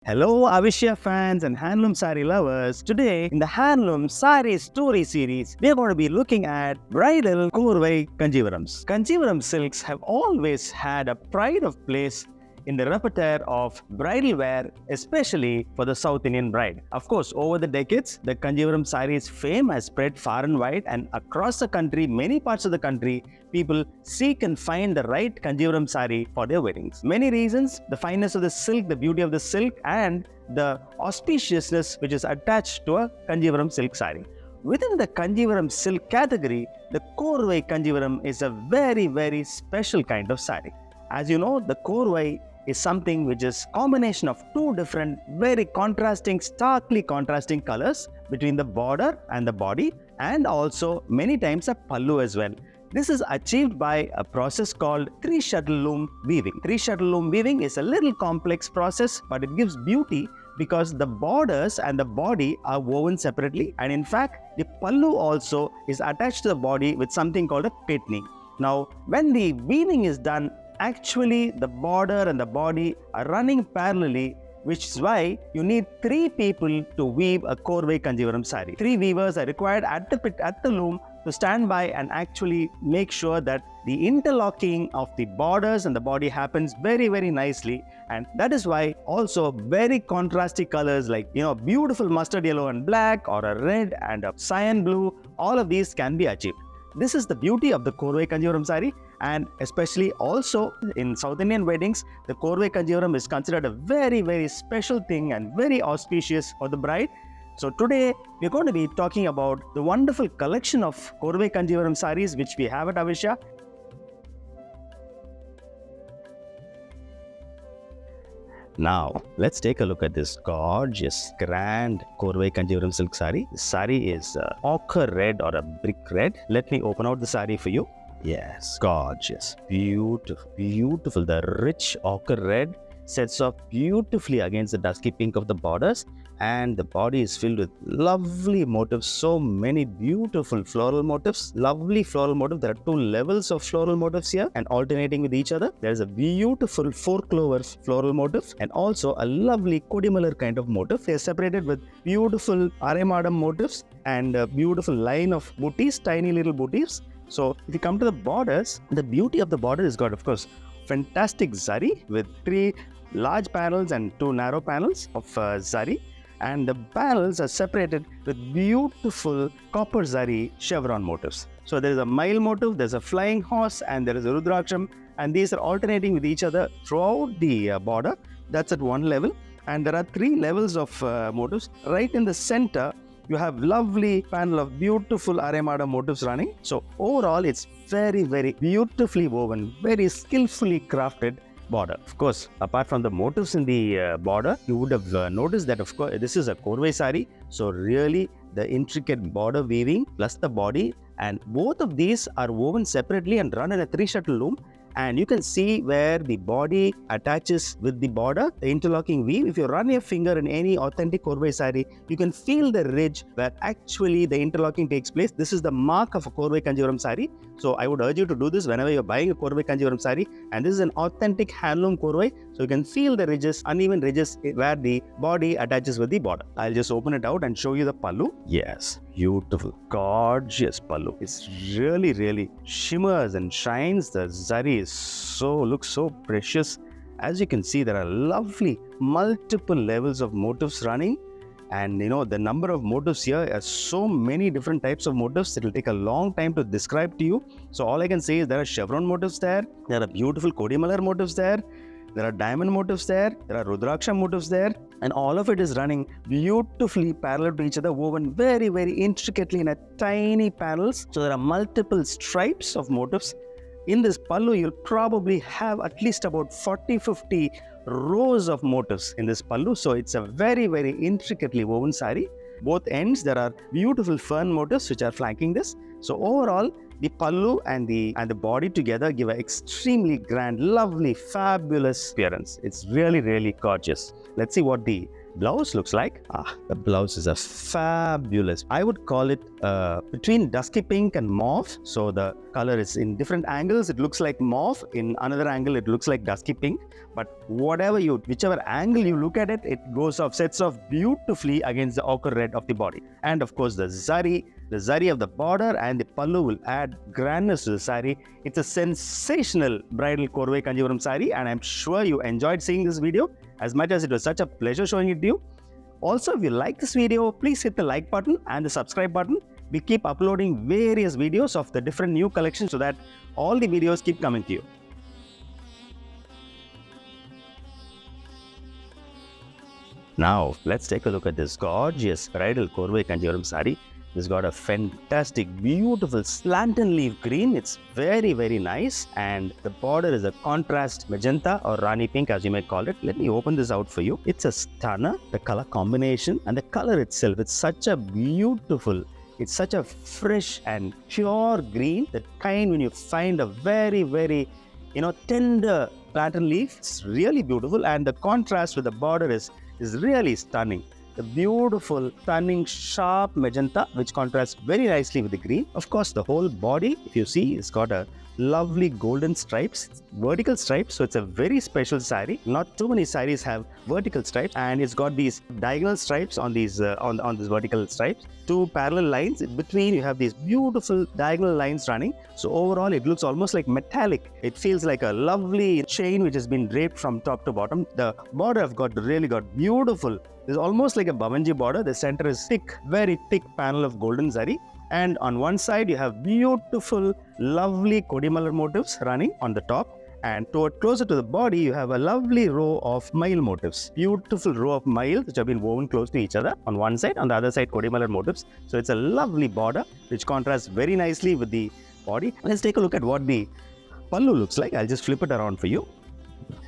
Hello, Avishya fans and handloom sari lovers. Today, in the Handloom Sari Story series, we are going to be looking at bridal Korvai Kanjivarams. Kanjivaram silks have always had a pride of place in the repertoire of bridal wear, especially for the South Indian bride. Of course, over the decades, the Kanjivaram saree's fame has spread far and wide, and across the country, many parts of the country, people seek and find the right Kanjivaram saree for their weddings. Many reasons: the fineness of the silk, the beauty of the silk, and the auspiciousness which is attached to a Kanjivaram silk saree. Within the Kanjivaram silk category, the Korvai Kanjivaram is a very special kind of saree. As you know, the Korvai is something which is combination of two different, very starkly contrasting colors between the border and the body, and also many times a pallu as well. This is achieved by a process called three-shuttle loom weaving. Three-shuttle loom weaving is a little complex process, but it gives beauty because the borders and the body are woven separately, and in fact, the pallu also is attached to the body with something called a pitni. Now, when the weaving is done, actually the border and the body are running parallelly, which is why you need three people to weave a Korvai Kanjivaram saree. Three weavers are required at the loom to stand by and actually make sure that the interlocking of the borders and the body happens very nicely. And that is why also very contrasting colors like beautiful mustard yellow and black, or a red and a cyan blue, all of these can be achieved. This is the beauty of the Korvai Kanjivaram saree, and especially also in South Indian weddings, the Korvai Kanjivaram is considered a very special thing and very auspicious for the bride. So today we are going to be talking about the wonderful collection of Korvai Kanjivaram sarees which we have at Avishya. Now, let's take a look at this gorgeous, grand Korvai Kanjivaram silk saree. The saree is ochre red or a brick red. Let me open out the saree for you. Yes, gorgeous, beautiful. The rich ochre red sets off beautifully against the dusky pink of the borders, and the body is filled with lovely motifs. So many beautiful floral motifs, lovely floral motifs. There are two levels of floral motifs here and alternating with each other. There is a beautiful 4-clover floral motif and also a lovely Kodimalar kind of motif. They are separated with beautiful Aremadam motifs and a beautiful line of booties, tiny little booties. So if you come to the borders, the beauty of the border is got, of course, fantastic zari with 3 large panels and 2 narrow panels of zari, and the panels are separated with beautiful copper zari chevron motifs. So there is a mile motif, there's a flying horse, and there is a rudraksham, and these are alternating with each other throughout the border. That's at one level, and there are 3 levels of motifs. Right in the center, you have lovely panel of beautiful Aremada motifs running. So overall, it's very beautifully woven, very skillfully crafted border. Of course, apart from the motifs in the border, you would have noticed that, of course, this is a Korvai saree. So really, the intricate border weaving plus the body, and both of these are woven separately and run in a 3-shuttle loom. And you can see where the body attaches with the border, the interlocking weave. If you run your finger in any authentic Korvai saree, you can feel the ridge where actually the interlocking takes place. This is the mark of a Korvai Kanjivaram saree. So I would urge you to do this whenever you're buying a Korvai Kanjivaram saree. And this is an authentic handloom Korvai. So you can feel the ridges, uneven ridges where the body attaches with the border. I'll just open it out and show you the pallu. Yes, beautiful, gorgeous pallu. It's really shimmers and shines. The zari looks so precious. As you can see, there are lovely multiple levels of motifs running, and the number of motifs here are so many different types of motifs. It will take a long time to describe to you. So all I can say is there are chevron motifs there are beautiful Kodimalar motifs there are diamond motifs there are Rudraksha motifs there, and all of it is running beautifully parallel to each other, woven very intricately in a tiny panels. So there are multiple stripes of motifs. In this pallu, you'll probably have at least about 40-50 rows of motifs in this pallu. So it's a very intricately woven saree. Both ends, there are beautiful fern motifs which are flanking this. So overall, the pallu and the body together give an extremely grand, lovely, fabulous appearance. It's really gorgeous. Let's see what the blouse looks like. The blouse is a fabulous. I would call it between dusky pink and mauve. So the color is in different angles. It looks like mauve. In another angle, it looks like dusky pink. But whichever angle you look at it, it sets off beautifully against the ochre red of the body. And of course, the zari of the border and the pallu will add grandness to the sari. It's a sensational bridal Korvai Kanjivaram sari, and I'm sure you enjoyed seeing this video as much as it was such a pleasure showing it to you. Also, if you like this video, please hit the like button and the subscribe button. We keep uploading various videos of the different new collections so that all the videos keep coming to you. Now, let's take a look at this gorgeous bridal Korvai Kanjivaram sari. This got a fantastic, beautiful slanted leaf green. It's very, very nice. And the border is a contrast magenta or Rani pink, as you may call it. Let me open this out for you. It's a stunner, the color combination and the color itself. It's such a fresh and pure green. The kind when you find a very, very, tender pattern leaf. It's really beautiful. And the contrast with the border is really stunning. The beautiful, stunning, sharp magenta, which contrasts very nicely with the green. Of course, the whole body, if you see, it's got a lovely golden stripes, vertical stripes. So it's a very special sari. Not too many saris have vertical stripes, and it's got these diagonal stripes on these on these vertical stripes. Two parallel lines in between. You have these beautiful diagonal lines running. So overall, it looks almost like metallic. It feels like a lovely chain which has been draped from top to bottom. The border have really got beautiful. It's almost like a Bhavanji border. The center is thick, very thick panel of golden zari. And on one side, you have beautiful, lovely Kodimalar motifs running on the top. And closer to the body, you have a lovely row of mile motifs. Beautiful row of miles which have been woven close to each other on one side. On the other side, Kodimalar motifs. So it's a lovely border which contrasts very nicely with the body. Let's take a look at what the pallu looks like. I'll just flip it around for you.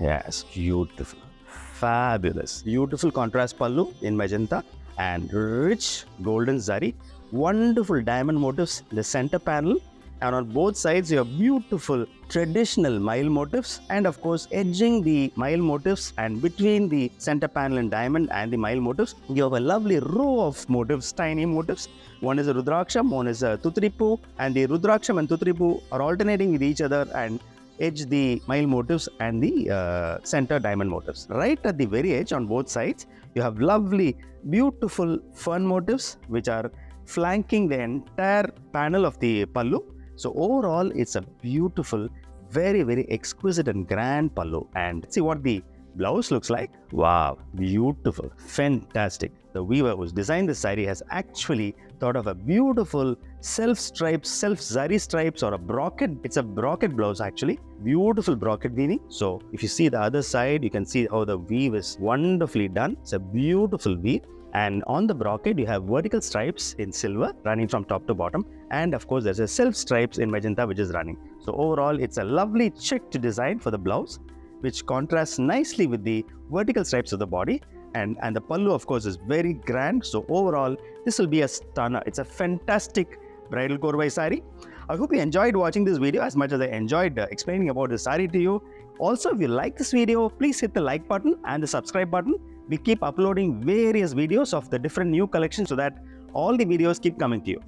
Yes, beautiful. Fabulous. Beautiful contrast pallu in magenta and rich golden zari. Wonderful diamond motifs in the center panel, and on both sides you have beautiful traditional mile motifs, and of course edging the mile motifs and between the center panel and diamond and the mile motifs you have a lovely row of motifs, tiny motifs. One is a Rudraksham, one is a Tutripu, and the Rudraksham and Tutripu are alternating with each other and edge the mile motifs and the center diamond motifs. Right at the very edge on both sides you have lovely beautiful fern motifs which are flanking the entire panel of the pallu. So overall, it's a beautiful, very, very exquisite and grand pallu. And see what the blouse looks like. Wow, beautiful, fantastic. The weaver who's designed this sari has actually thought of a beautiful self-zari stripes or a brocade. It's a brocade blouse actually. Beautiful brocade weaving. So if you see the other side, you can see how the weave is wonderfully done. It's a beautiful weave. And on the brocade, you have vertical stripes in silver running from top to bottom. And of course, there's a self stripes in magenta which is running. So overall, it's a lovely checked design for the blouse, which contrasts nicely with the vertical stripes of the body. And the pallu, of course, is very grand. So overall, this will be a stunner. It's a fantastic bridal Korvai sari. I hope you enjoyed watching this video as much as I enjoyed explaining about the sari to you. Also, if you like this video, please hit the like button and the subscribe button. We keep uploading various videos of the different new collections so that all the videos keep coming to you.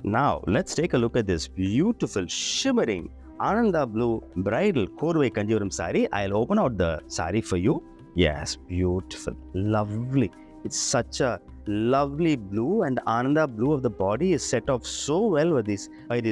Now, let's take a look at this beautiful, shimmering Ananda blue bridal Korvai Kanjivaram sari. I'll open out the sari for you. Yes, beautiful, lovely. It's such a lovely blue, and the Ananda blue of the body is set off so well with these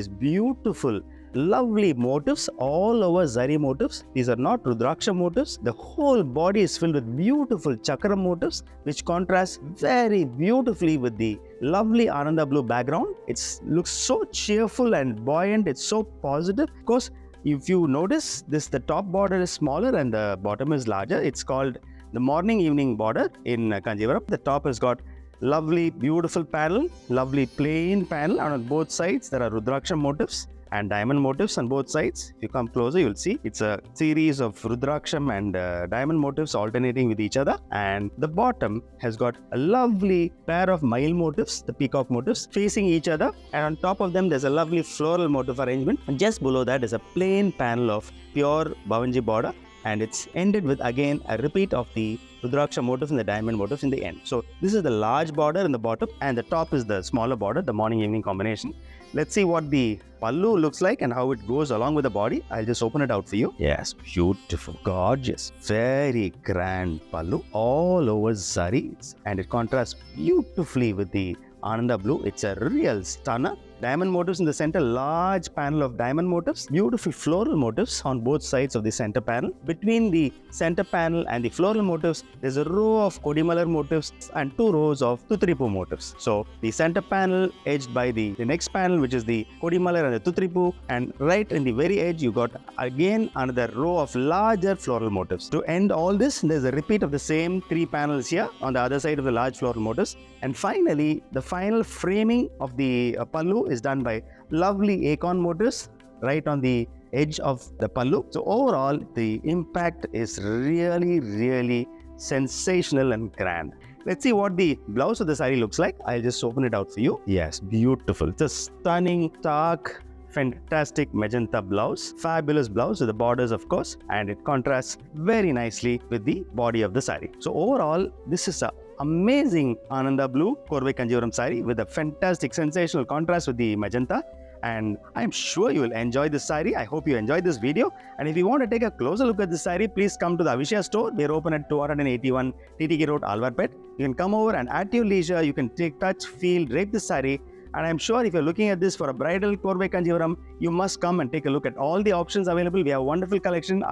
beautiful, lovely motifs all over zari motifs. These are not Rudraksha motifs. The whole body is filled with beautiful chakra motifs which contrast very beautifully with the lovely Ananda blue background. It looks so cheerful and buoyant. It's so positive. Of course, if you notice this, the top border is smaller and the bottom is larger. It's called the morning evening border in Kanjivaram. The top has got lovely beautiful panel, lovely plain panel, and on both sides there are Rudraksha motifs and diamond motifs on both sides. If you come closer, you'll see it's a series of Rudraksham and diamond motifs alternating with each other. And the bottom has got a lovely pair of mile motifs, the peacock motifs, facing each other. And on top of them, there's a lovely floral motif arrangement. And just below that is a plain panel of pure Bhavanji border. and it's ended with again a repeat of the Rudraksha motifs and the diamond motifs in the end. So this is the large border in the bottom and the top is the smaller border, the morning evening combination. Let's see what the pallu looks like and how it goes along with the body. I'll just open it out for you. Yes, beautiful, gorgeous, very grand pallu all over zaris, and it contrasts beautifully with the Ananda blue. It's a real stunner. Diamond motifs in the center, large panel of diamond motifs, beautiful floral motifs on both sides of the center panel. Between the center panel and the floral motifs, there's a row of Kodimalar motifs and 2 rows of Tutripu motifs. So the center panel edged by the next panel, which is the Kodimalar and the Tutripu, and right in the very edge, you got again another row of larger floral motifs. To end all this, there's a repeat of the same 3 panels here on the other side of the large floral motifs. And finally, the final framing of the pallu is done by lovely acorn motifs right on the edge of the pallu. So overall, the impact is really sensational and grand. Let's see what the blouse of the saree looks like. I'll just open it out for you. Yes, beautiful. It's a stunning, dark, fantastic magenta blouse. Fabulous blouse with the borders, of course, and it contrasts very nicely with the body of the saree. So overall, this is a amazing Ananda blue Korvai Kanjivaram saree with a fantastic, sensational contrast with the magenta. And I'm sure you will enjoy this saree. I hope you enjoyed this video. And if you want to take a closer look at this saree, please come to the Avishya store. We're open at 281 TTK Road, Alwarpet. You can come over and at your leisure, you can take touch, feel, drape this saree. And I'm sure if you're looking at this for a bridal Korvai Kanjivaram, you must come and take a look at all the options available. We have a wonderful collection.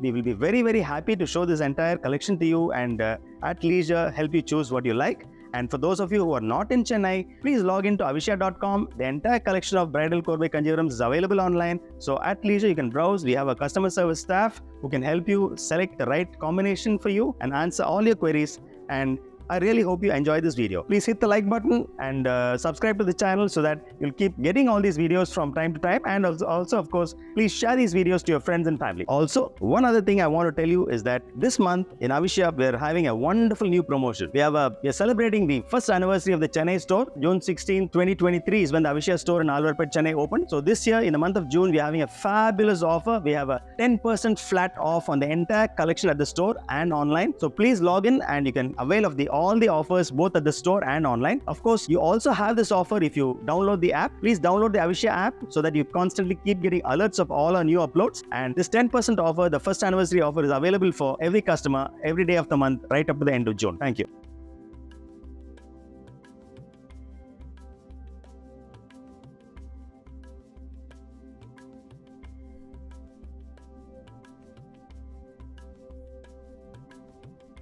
We will be very happy to show this entire collection to you and at leisure help you choose what you like. And for those of you who are not in Chennai, please log into avishya.com. The entire collection of bridal Korvai Kanjivarams is available online. So at leisure, you can browse. We have a customer service staff who can help you select the right combination for you and answer all your queries. And I really hope you enjoy this video. Please hit the like button and subscribe to the channel so that you'll keep getting all these videos from time to time. And also, of course, please share these videos to your friends and family. Also, one other thing I want to tell you is that this month in Avishya, we're having a wonderful new promotion. We're celebrating the first anniversary of the Chennai store. June 16, 2023 is when the Avishya store in Alwarpet, Chennai opened. So this year, in the month of June, we're having a fabulous offer. We have a 10% flat off on the entire collection at the store and online. So please log in and you can avail of all the offers both at the store and online. Of course, you also have this offer if you download the app. Please download the Avishya app so that you constantly keep getting alerts of all our new uploads. And this 10% offer, the first anniversary offer, is available for every customer every day of the month right up to the end of June. Thank you.